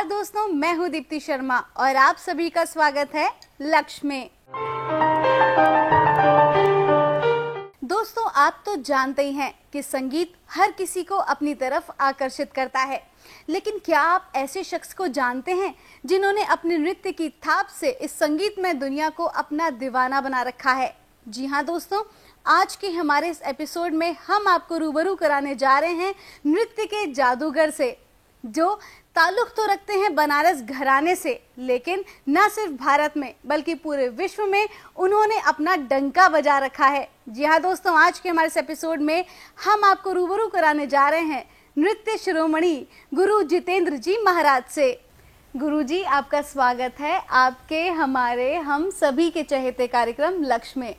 नमस्कार दोस्तों, मैं हूं दीप्ति शर्मा और आप सभी का स्वागत है लक्ष्य में। दोस्तों, आप तो जानते ही हैं कि संगीत हर किसी को अपनी तरफ आकर्षित करता है, लेकिन क्या आप ऐसे शख्स को जानते हैं जिन्होंने अपने नृत्य की थाप से इस संगीतमय दुनिया को अपना दीवाना बना रखा है? जी हाँ दोस्तों, आज के हमारे इस एपिसोड में हम आपको रूबरू कराने जा रहे हैं नृत्य के जादूगर से, जो ताल्लुक तो रखते हैं बनारस घराने से, लेकिन न सिर्फ भारत में बल्कि पूरे विश्व में उन्होंने अपना डंका बजा रखा है। जी हाँ दोस्तों, आज के हमारे इस एपिसोड में हम आपको रूबरू कराने जा रहे हैं नृत्य शिरोमणि गुरु जितेंद्र जी महाराज से। गुरु जी, आपका स्वागत है आपके हमारे हम सभी के चहेते कार्यक्रम लक्ष्य में।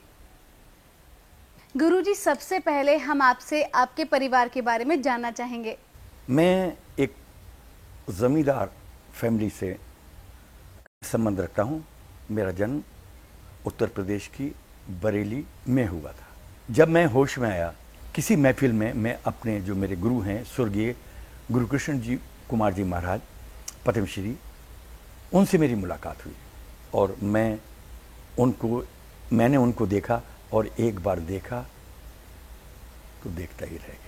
गुरु जी, सबसे पहले हम आपसे आपके परिवार के बारे में जानना चाहेंगे। मैं एक ज़मींदार फैमिली से संबंध रखता हूँ। मेरा जन्म उत्तर प्रदेश की बरेली में हुआ था। जब मैं होश में आया, किसी महफिल में मैं अपने जो मेरे गुरु हैं स्वर्गीय गुरुकृष्ण जी कुमार जी महाराज पद्मश्री, उनसे मेरी मुलाकात हुई और मैंने उनको देखा और एक बार देखा तो देखता ही रह गया।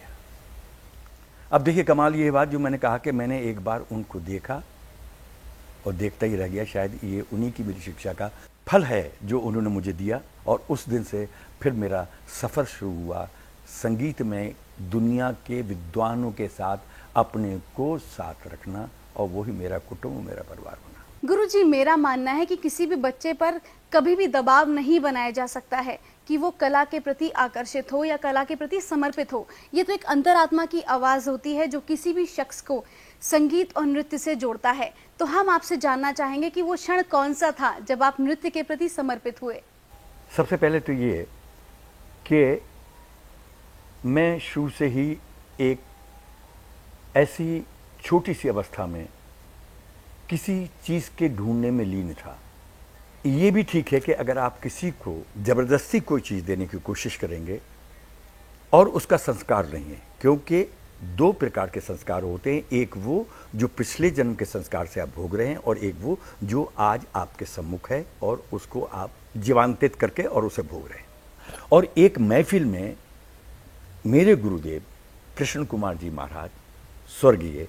अब देखिए कमाल ये बात, जो मैंने कहा कि मैंने एक बार उनको देखा और देखता ही रह गया, शायद ये उन्हीं की मेरी शिक्षा का फल है जो उन्होंने मुझे दिया। और उस दिन से फिर मेरा सफ़र शुरू हुआ संगीत में, दुनिया के विद्वानों के साथ अपने को साथ रखना, और वही मेरा कुटुंब, मेरा परिवार बना। गुरुजी, मेरा मानना है कि किसी भी बच्चे पर कभी भी दबाव नहीं बनाया जा सकता है कि वो कला के प्रति आकर्षित हो या कला के प्रति समर्पित हो। ये तो एक अंतरात्मा की आवाज़ होती है जो किसी भी शख्स को संगीत और नृत्य से जोड़ता है। तो हम आपसे जानना चाहेंगे कि वो क्षण कौन सा था जब आप नृत्य के प्रति समर्पित हुए? सबसे पहले तो ये कि मैं शुरू से ही एक ऐसी छोटी सी अवस्था में किसी चीज़ के ढूंढने में लीन था। ये भी ठीक है कि अगर आप किसी को ज़बरदस्ती कोई चीज़ देने की कोशिश करेंगे और उसका संस्कार नहीं है, क्योंकि दो प्रकार के संस्कार होते हैं, एक वो जो पिछले जन्म के संस्कार से आप भोग रहे हैं और एक वो जो आज आपके सम्मुख है और उसको आप जीवांतित करके और उसे भोग रहे हैं। और एक महफिल में मेरे गुरुदेव कृष्ण कुमार जी महाराज स्वर्गीय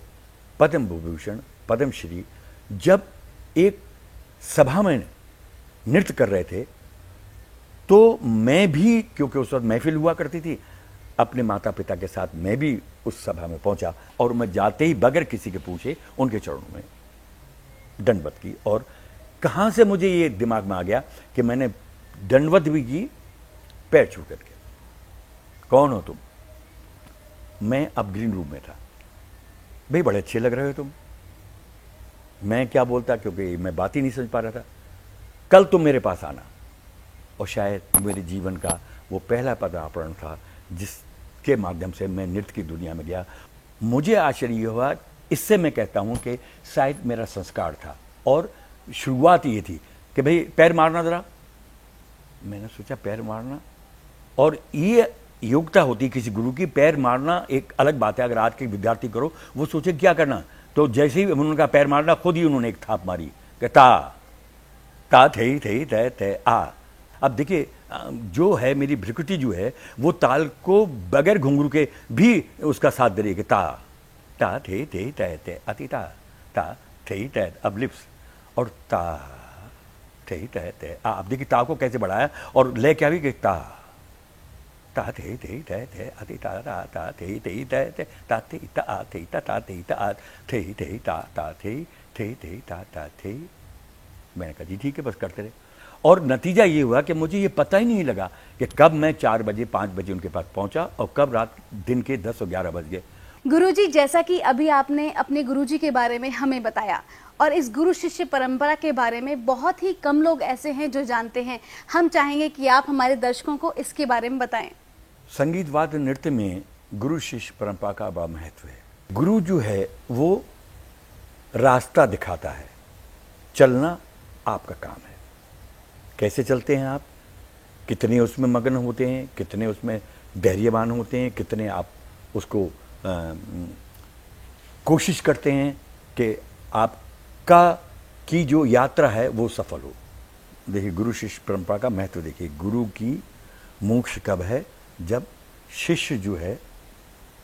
पद्म विभूषण पद्मश्री जब एक सभा में नृत्य कर रहे थे, तो मैं भी, क्योंकि उस वक्त महफिल हुआ करती थी, अपने माता पिता के साथ मैं भी उस सभा में पहुंचा और मैं जाते ही बगैर किसी के पूछे उनके चरणों में दंडवत की। और कहाँ से मुझे ये दिमाग में आ गया कि मैंने दंडवत भी की पैर छू करके। कौन हो तुम? मैं अब ग्रीन रूम में था। भाई बड़े अच्छे लग रहे हो तुम। मैं क्या बोलता, क्योंकि मैं बात ही नहीं समझ पा रहा था। कल तुम मेरे पास आना। और शायद मेरे जीवन का वो पहला पदार्पण था जिसके माध्यम से मैं नृत्य की दुनिया में गया। मुझे आश्चर्य हुआ, इससे मैं कहता हूँ कि शायद मेरा संस्कार था। और शुरुआत ये थी कि भाई पैर मारना ज़रा। मैंने सोचा पैर मारना, और ये योग्यता होती किसी गुरु की। पैर मारना एक अलग बात है, अगर आज के विद्यार्थी करो वो सोचे क्या करना, तो जैसे ही उन्होंने कहा पैर मारना, खुद ही उन्होंने एक थाप मारी कि ता ता थे थे आ। अब देखिए, जो है मेरी भ्रिकुटी जो है वो ताल को बगैर घुंघरू के भी उसका साथ दे रही है कि ता ता थे ते अति ता ता थे ते। अब लिप्स और ता थे ते आ। अब देखिए ता को कैसे बढ़ाया और ले क्या भी कि ता ता थे अति ता ता ता थे ते ता थे ता आ थे ता ता थे ता आ थे ता ता थे ता ता थे। मैंने कहा जी ठीक है, बस करते रहे। और नतीजा ये हुआ कि मुझे ये पता ही नहीं लगा कि कब मैं 4 बजे 5 बजे उनके पास पहुंचा और कब रात दिन के 10 और 11 बज गए। गुरुजी, जैसा कि अभी आपने अपने गुरुजी के बारे में हमें बताया, और इस गुरु शिष्य परंपरा के बारे में बहुत ही कम लोग ऐसे हैं जो जानते हैं। हम चाहेंगे कि आप हमारे दर्शकों को इसके बारे में बताएं। संगीत वाद्य नृत्य में गुरु शिष्य परंपरा का बड़ा महत्व है। गुरु जो है वो रास्ता दिखाता है, चलना आपका काम है। कैसे चलते हैं आप, कितने उसमें मग्न होते हैं, कितने उसमें धैर्यवान होते हैं, कितने आप उसको कोशिश करते हैं कि आप आपका की जो यात्रा है वो सफल हो। देखिए, गुरु शिष्य परंपरा का महत्व देखिए। गुरु की मोक्ष कब है? जब शिष्य जो है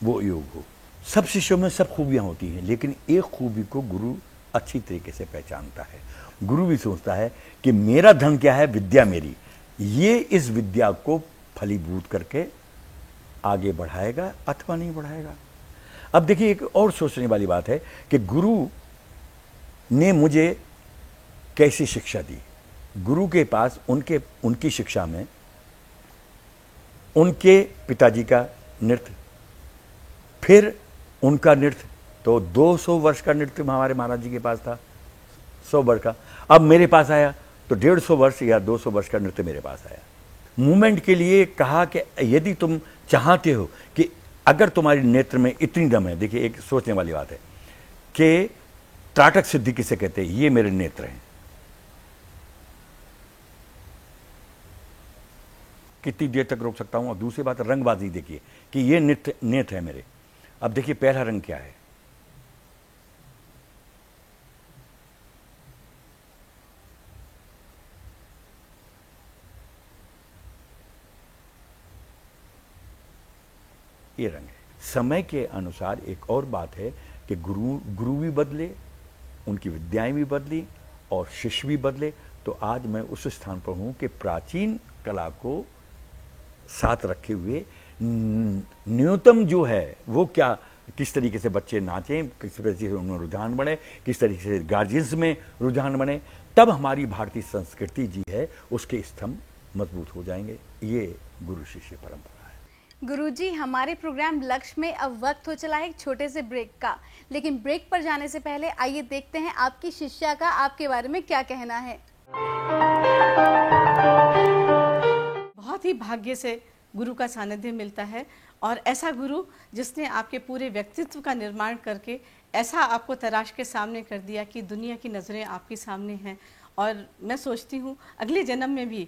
वो योग हो। सब शिष्यों में सब खूबियां होती हैं, लेकिन एक खूबी को गुरु अच्छी तरीके से पहचानता है। गुरु भी सोचता है कि मेरा धन क्या है? विद्या मेरी। ये इस विद्या को फलीभूत करके आगे बढ़ाएगा अथवा नहीं बढ़ाएगा। अब देखिए, एक और सोचने वाली बात है कि गुरु ने मुझे कैसी शिक्षा दी। गुरु के पास उनकी शिक्षा में उनके पिताजी का नृत्य, फिर उनका नृत्य, तो 200 वर्ष का नृत्य हमारे महाराज जी के पास था, 100 वर्ष का। अब मेरे पास आया तो 150 वर्ष या 200 वर्ष का नृत्य मेरे पास आया। मूवमेंट के लिए कहा कि यदि तुम चाहते हो कि अगर तुम्हारी नेत्र में इतनी दम है, देखिए एक सोचने वाली बात है कि त्राटक सिद्धि किसे कहते हैं? ये मेरे नेत्र हैं। कितनी देर तक रोक सकता हूं? और दूसरी बात, रंगबाजी देखिए कि ये नेत्र है मेरे। अब देखिए पहला रंग क्या है? ये रंग है। समय के अनुसार एक और बात है कि गुरु भी बदले, उनकी विद्याएं भी बदली और शिष्य भी बदले। तो आज मैं उस स्थान पर हूं कि प्राचीन कला को साथ रखे हुए न्यूनतम जो है वो क्या, किस तरीके से बच्चे नाचें, किस तरीके से उनमें रुझान बढ़े, किस तरीके से गार्जियंस में रुझान बने, तब हमारी भारतीय संस्कृति जी है उसके स्तंभ मजबूत हो जाएंगे। ये गुरु शिष्य परंपरा है। गुरुजी, हमारे प्रोग्राम लक्ष्य में अब वक्त हो चला है एक छोटे से ब्रेक का, लेकिन ब्रेक पर जाने से पहले आइए देखते हैं आपकी शिष्या का आपके बारे में क्या कहना है। बहुत ही भाग्य से गुरु का सानिध्य मिलता है, और ऐसा गुरु जिसने आपके पूरे व्यक्तित्व का निर्माण करके ऐसा आपको तराश के सामने कर दिया कि दुनिया की नज़रें आपके सामने हैं। और मैं सोचती हूँ अगले जन्म में भी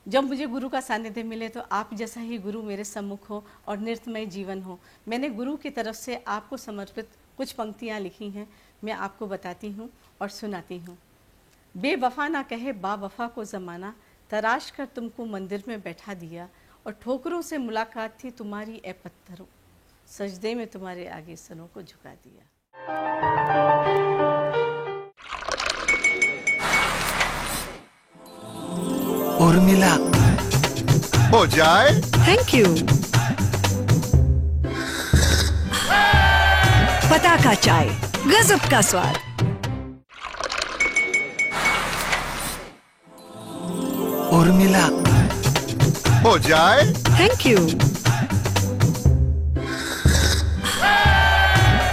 जब मुझे गुरु का सानिध्य मिले तो आप जैसा ही गुरु मेरे सम्मुख हो और नृत्यमय जीवन हो। मैंने गुरु की तरफ से आपको समर्पित कुछ पंक्तियाँ लिखी हैं, मैं आपको बताती हूँ और सुनाती हूँ। बेवफा ना कहे बावफा को ज़माना, तराश कर तुमको मंदिर में बैठा दिया, और ठोकरों से मुलाकात थी तुम्हारी ए पत्थरों, सजदे में तुम्हारे आगे सनों को झुका दिया। उर्मिला हो जाए। Thank you. पताका चाय, गजब का स्वाद। उर्मिला हो जाए। Thank you.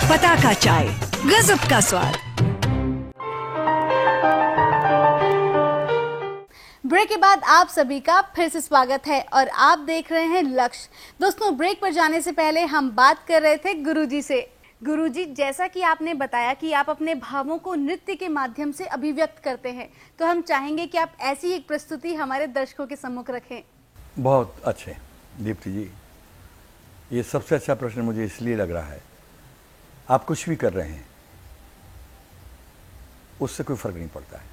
पताका चाय, गजब का स्वाद। ब्रेक के बाद आप सभी का फिर से स्वागत है और आप देख रहे हैं लक्ष्य। दोस्तों, ब्रेक पर जाने से पहले हम बात कर रहे थे गुरुजी से। गुरुजी, जैसा कि आपने बताया कि आप अपने भावों को नृत्य के माध्यम से अभिव्यक्त करते हैं, तो हम चाहेंगे कि आप ऐसी एक प्रस्तुति हमारे दर्शकों के सम्मुख रखें। बहुत अच्छे दीप्ति जी, ये सबसे अच्छा प्रश्न मुझे इसलिए लग रहा है, आप कुछ भी कर रहे हैं उससे कोई फर्क नहीं पड़ता है,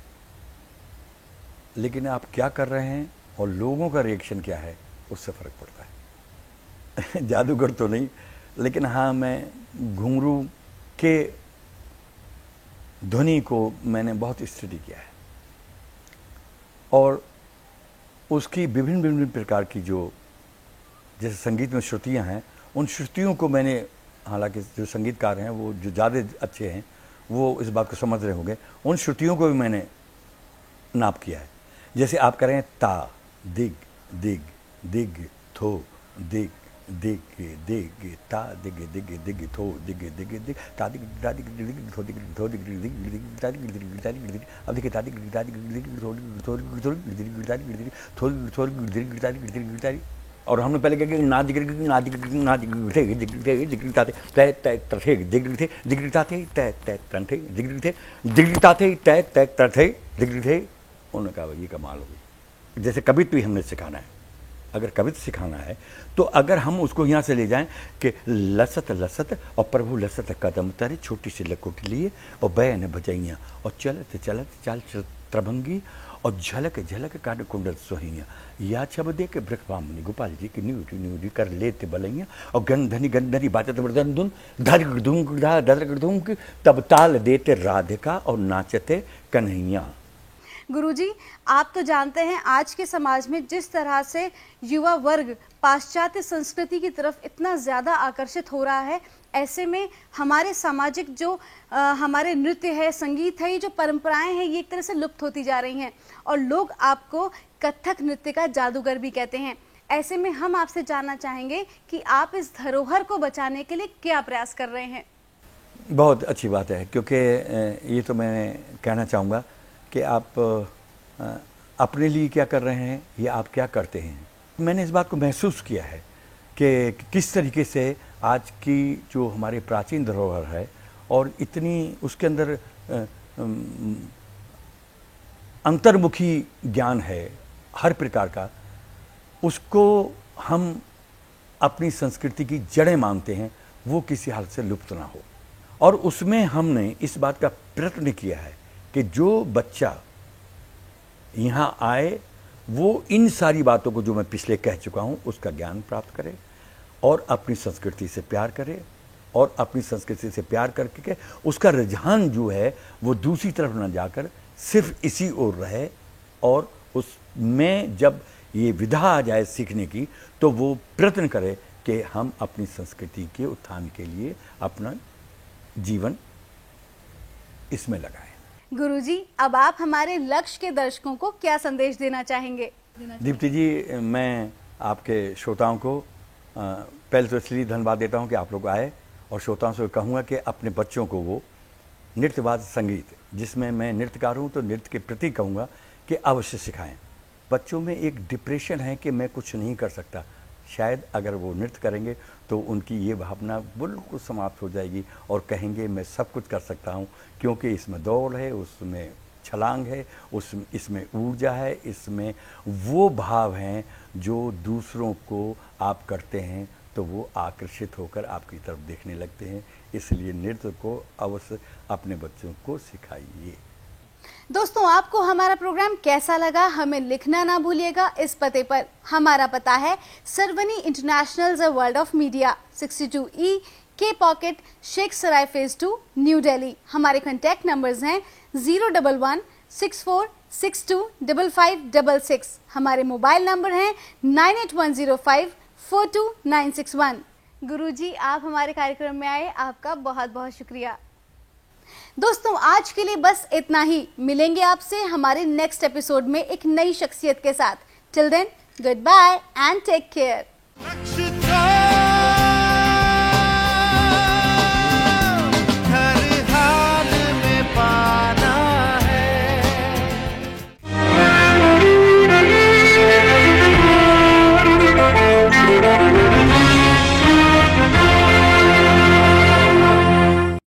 लेकिन आप क्या कर रहे हैं और लोगों का रिएक्शन क्या है उससे फर्क पड़ता है। जादूगर तो नहीं, लेकिन हाँ, मैं घुंघरू के ध्वनि को मैंने बहुत स्टडी किया है और उसकी विभिन्न विभिन्न प्रकार की जो जैसे संगीत में श्रुतियाँ हैं, उन श्रुतियों को मैंने, हालांकि जो संगीतकार हैं वो जो ज़्यादा अच्छे हैं वो इस बात को समझ रहे होंगे, उन श्रुतियों को भी मैंने नाप किया है। जैसे आप कह रहे हैं ता दिग दिग दिग थो दिग दिग दिग ता दिग दिग दिग थो दिग दिग दिग ता दिग ता दिग दिग थो दिग थो दिग दिग दिग ता दिग दिग ता दिग दिग। अब देखिए ता दिग ता दिग दिग थो थो थो दिग ता दिग दिग थो थो दिग ता दिग दिग ता। और हमने पहले कहा कि ना दिग ना दिग ना दिग थे दिग थे दिग ताते तय तय थे दिग थे दिग ताते तय तय थे दिग थे दिग ताते तय तय थे दिग थे। उन्होंने कहा ये कमाल होगी। जैसे कवित्व भी हमने सिखाना है, अगर कविता सिखाना है तो अगर हम उसको यहाँ से ले जाएं कि लसत लसत और प्रभु लसत कदम तरे छोटी सी लकोटी लिए और बैन बजैया और चलत चलत चाल त्रभंगी और झलक झलक काट कुंडल सोहिया या छब दे के ब्रखवामनी गोपाल जी की न्यूटी न्यूटी कर लेते बलैया और गंधनी बाजत मर्दन धुन धर धूम तब ताल देते राधिका और नाचते कन्हैया। गुरुजी, आप तो जानते हैं आज के समाज में जिस तरह से युवा वर्ग पाश्चात्य संस्कृति की तरफ इतना ज़्यादा आकर्षित हो रहा है, ऐसे में हमारे सामाजिक जो हमारे नृत्य है, संगीत है, ये जो परंपराएं हैं, ये एक तरह से लुप्त होती जा रही हैं और लोग आपको कथक नृत्य का जादूगर भी कहते हैं। ऐसे में हम आपसे जानना चाहेंगे कि आप इस धरोहर को बचाने के लिए क्या प्रयास कर रहे हैं। बहुत अच्छी बात है, क्योंकि ये तो मैं कहना चाहूँगा कि आप अपने लिए क्या कर रहे हैं या आप क्या करते हैं। मैंने इस बात को महसूस किया है कि किस तरीके से आज की जो हमारे प्राचीन धरोहर है और इतनी उसके अंदर अंतर्मुखी ज्ञान है हर प्रकार का, उसको हम अपनी संस्कृति की जड़ें मानते हैं, वो किसी हाल से लुप्त ना हो। और उसमें हमने इस बात का प्रयत्न किया है कि जो बच्चा यहाँ आए वो इन सारी बातों को जो मैं पिछले कह चुका हूँ उसका ज्ञान प्राप्त करे और अपनी संस्कृति से प्यार करे और अपनी संस्कृति से प्यार करके उसका रुझान जो है वो दूसरी तरफ न जाकर सिर्फ इसी ओर रहे और उसमें जब ये विधा आ जाए सीखने की तो वो प्रयत्न करे कि हम अपनी संस्कृति के उत्थान के लिए अपना जीवन इसमें लगाएं। गुरुजी, अब आप हमारे लक्ष्य के दर्शकों को क्या संदेश देना चाहेंगे? दीप्ति जी, मैं आपके श्रोताओं को पहले तो इसलिए धन्यवाद देता हूं कि आप लोग आए और श्रोताओं से कहूँगा कि अपने बच्चों को वो नृत्यवाद संगीत, जिसमें मैं नृत्यकार हूँ तो नृत्य के प्रति कहूँगा कि अवश्य सिखाएं। बच्चों में एक डिप्रेशन है कि मैं कुछ नहीं कर सकता, शायद अगर वो नृत्य करेंगे तो उनकी ये भावना बिल्कुल समाप्त हो जाएगी और कहेंगे मैं सब कुछ कर सकता हूँ, क्योंकि इसमें दौड़ है, उसमें छलांग है, इसमें ऊर्जा है, इसमें वो भाव हैं जो दूसरों को आप करते हैं तो वो आकर्षित होकर आपकी तरफ देखने लगते हैं। इसलिए नृत्य को अवश्य अपने बच्चों को सिखाइए। दोस्तों, आपको हमारा प्रोग्राम कैसा लगा हमें लिखना ना भूलिएगा इस पते पर। हमारा पता है Sarvani international the world of media, 62E के पॉकेट, शेख सराय फेज 2, न्यू दिल्ली। हमारे कॉन्टैक्ट नंबर्स हैं 01164625566। हमारे मोबाइल नंबर हैं 9810542961। गुरुजी, आप हमारे कार्यक्रम में आए, आपका बहुत बहुत शुक्रिया। दोस्तों, आज के लिए बस इतना ही। मिलेंगे आपसे हमारे नेक्स्ट एपिसोड में एक नई शख्सियत के साथ। Till then, good bye and take care.